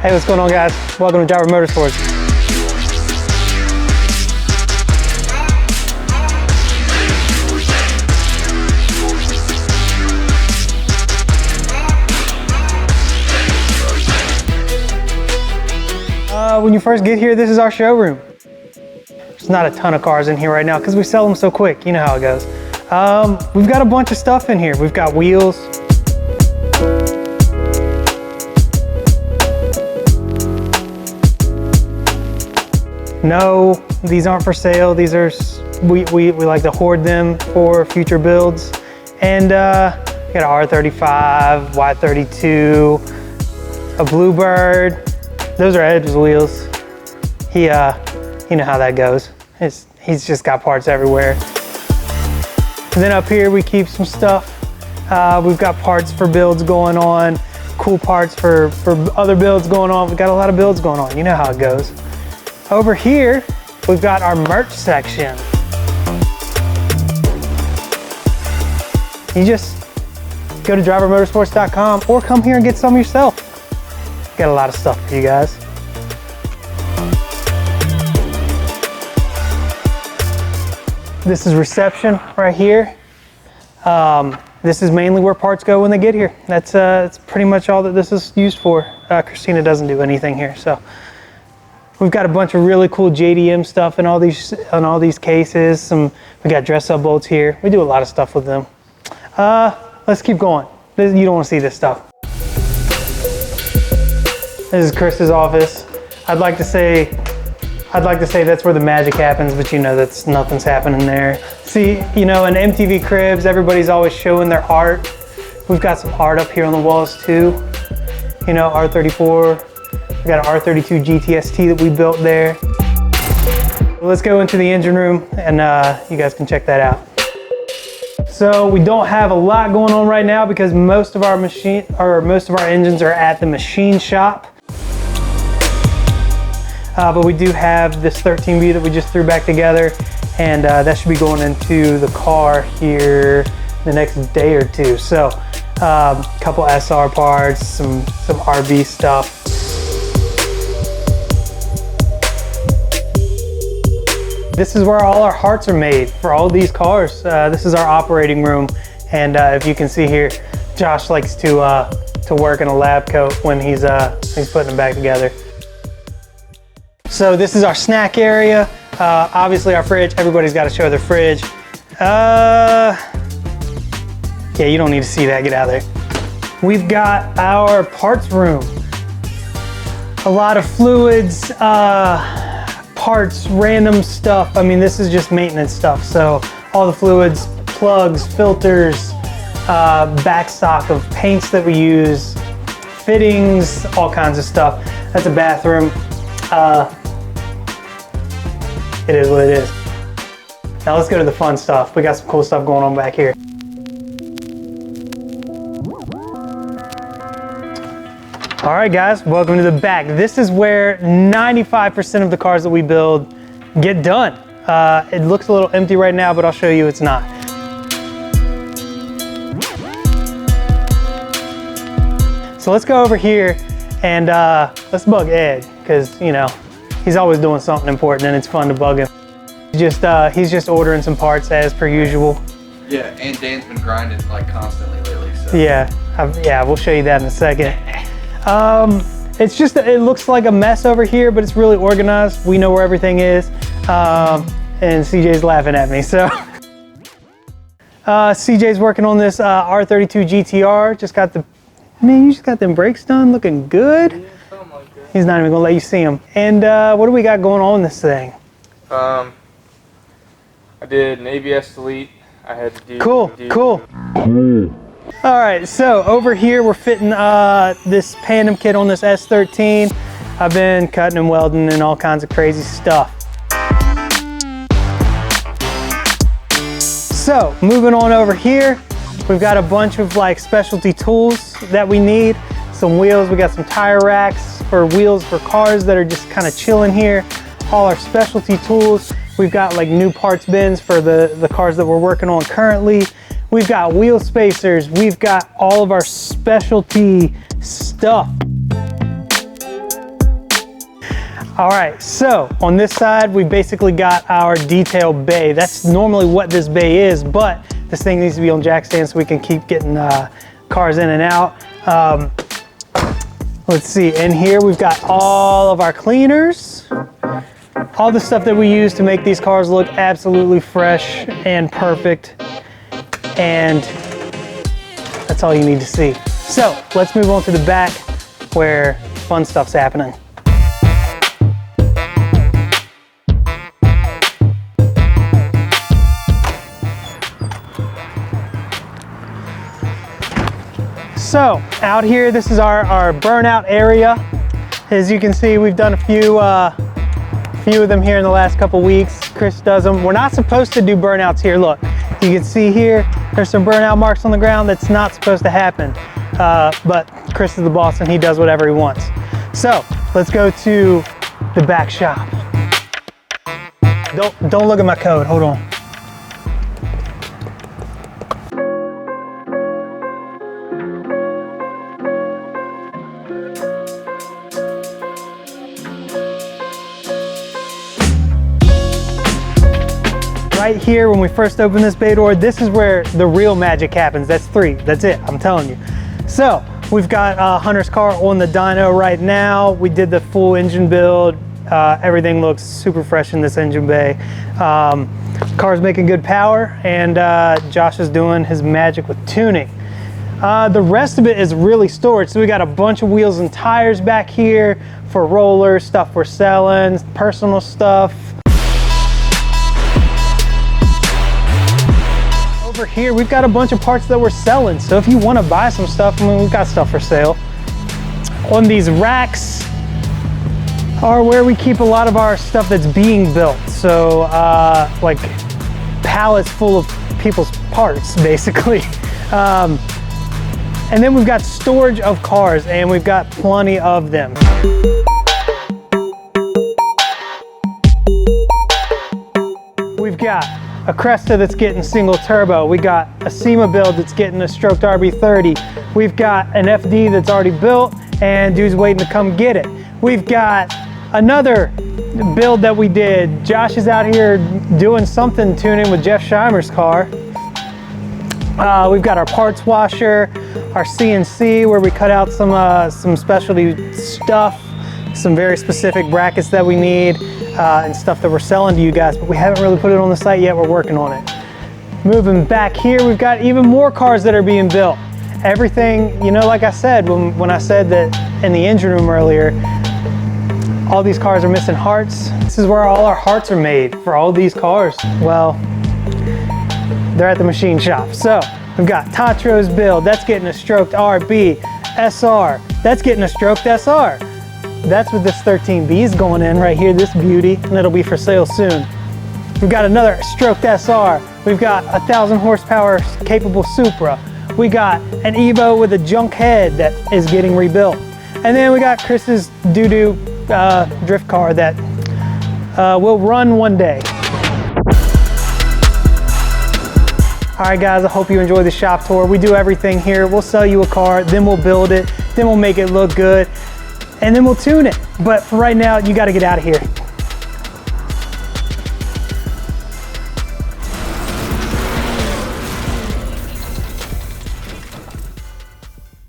Hey, what's going on, guys? Welcome to Driver Motorsports. When you first get here, this is our showroom. There's not a ton of cars in here right now because we sell them so quick. You know how it goes. We've got a bunch of stuff in here. We've got wheels. No, these aren't for sale. These are, we like to hoard them for future builds. And we got an R35, Y32, a Bluebird. Those are Ed's wheels. You know how that goes. He's just got parts everywhere. And then up here we keep some stuff. We've got parts for builds going on, cool parts for other builds going on. We've got a lot of builds going on. You know how it goes. Over here, we've got our merch section. You just go to drivermotorsports.com or come here and get some yourself. Got a lot of stuff for you guys. This is reception right here. This is mainly where parts go when they get here. That's pretty much all that this is used for. Christina doesn't do anything here, so. We've got a bunch of really cool JDM stuff in all these cases. We got dress-up bolts here. We do a lot of stuff with them. Let's keep going. You don't want to see this stuff. This is Chris's office. I'd like to say that's where the magic happens, but you know nothing's happening there. See, you know, in MTV Cribs, everybody's always showing their art. We've got some art up here on the walls too. You know, R34. We got an R32 GTST that we built there. Let's go into the engine room and you guys can check that out. So we don't have a lot going on right now because most of our engines are at the machine shop. But we do have this 13B that we just threw back together, and that should be going into the car here the next day or two. So a couple SR parts, some RB stuff. This is where all our hearts are made for all these cars. This is our operating room, and if you can see here, Josh likes to work in a lab coat when he's putting them back together. So this is our snack area. Obviously our fridge. Everybody's got to show their fridge. Yeah, you don't need to see that. Get out of there. We've got our parts room. A lot of fluids. Parts, random stuff. I mean, this is just maintenance stuff. So all the fluids, plugs, filters, backstock of paints that we use, fittings, all kinds of stuff. That's a bathroom. It is what it is. Now let's go to the fun stuff. We got some cool stuff going on back here. All right, guys, welcome to the back. This is where 95% of the cars that we build get done. It looks a little empty right now, but I'll show you it's not. So let's go over here and let's bug Ed, because you know, he's always doing something important and it's fun to bug him. He's just ordering some parts as per usual. Yeah, and Dan's been grinding like constantly lately. So. Yeah, we'll show you that in a second. It's just, it looks like a mess over here, but it's really organized. We know where everything is. And CJ's laughing at me, so. CJ's working on this R32 GTR. Man, you just got them brakes done, looking good. Yeah, something like that. He's not even gonna let you see them. And what do we got going on in this thing? I did an ABS delete. I had to do. Cool. All right, so over here we're fitting this Pandem kit on this S13. I've been cutting and welding and all kinds of crazy stuff. So moving on over here, we've got a bunch of like specialty tools that we need. Some wheels, we got some tire racks for wheels for cars that are just kind of chilling here. All our specialty tools. We've got like new parts bins for the cars that we're working on currently. We've got wheel spacers. We've got all of our specialty stuff. All right, so on this side, we basically got our detail bay. That's normally what this bay is, but this thing needs to be on jack stands so we can keep getting cars in and out. Let's see, in here we've got all of our cleaners, all the stuff that we use to make these cars look absolutely fresh and perfect. And that's all you need to see. So let's move on to the back where fun stuff's happening. So out here, this is our burnout area. As you can see, we've done a few of them here in the last couple weeks. Chris does them. We're not supposed to do burnouts here. Look, you can see here, there's some burnout marks on the ground. That's not supposed to happen. But Chris is the boss and he does whatever he wants. So let's go to the back shop. Don't look at my code, hold on. Right here, when we first open this bay door, this is where the real magic happens. That's 3, that's it, I'm telling you. So we've got Hunter's car on the dyno right now. We did the full engine build. Everything looks super fresh in this engine bay. Car's making good power, and Josh is doing his magic with tuning. The rest of it is really storage. So we got a bunch of wheels and tires back here for rollers, stuff we're selling, personal stuff. Over here, we've got a bunch of parts that we're selling. So if you want to buy some stuff, I mean, we've got stuff for sale. On these racks are where we keep a lot of our stuff that's being built. So like pallets full of people's parts, basically. And then we've got storage of cars, and we've got plenty of them. We've got a Cresta that's getting single turbo. We got a SEMA build that's getting a stroked RB30. We've got an FD that's already built and dude's waiting to come get it. We've got another build that we did. Josh is out here doing something tuning with Jeff Scheimer's car. We've got our parts washer, our CNC where we cut out some specialty stuff, some very specific brackets that we need. And stuff that we're selling to you guys, but we haven't really put it on the site yet. We're working on it. Moving back here, we've got even more cars that are being built. Everything, you know, like I said, when I said that in the engine room earlier, all these cars are missing hearts. This is where all our hearts are made for all these cars. Well, they're at the machine shop. So we've got Tatro's build, that's getting a stroked RB, SR, that's getting a stroked SR. That's what this 13B is going in right here, this beauty, and it'll be for sale soon. We've got another stroked SR. We've got 1,000 horsepower capable Supra. We got an Evo with a junk head that is getting rebuilt. And then we got Chris's doo-doo drift car that will run one day. All right guys, I hope you enjoyed the shop tour. We do everything here. We'll sell you a car, then we'll build it, then we'll make it look good, and then we'll tune it. But for right now, you gotta get out of here.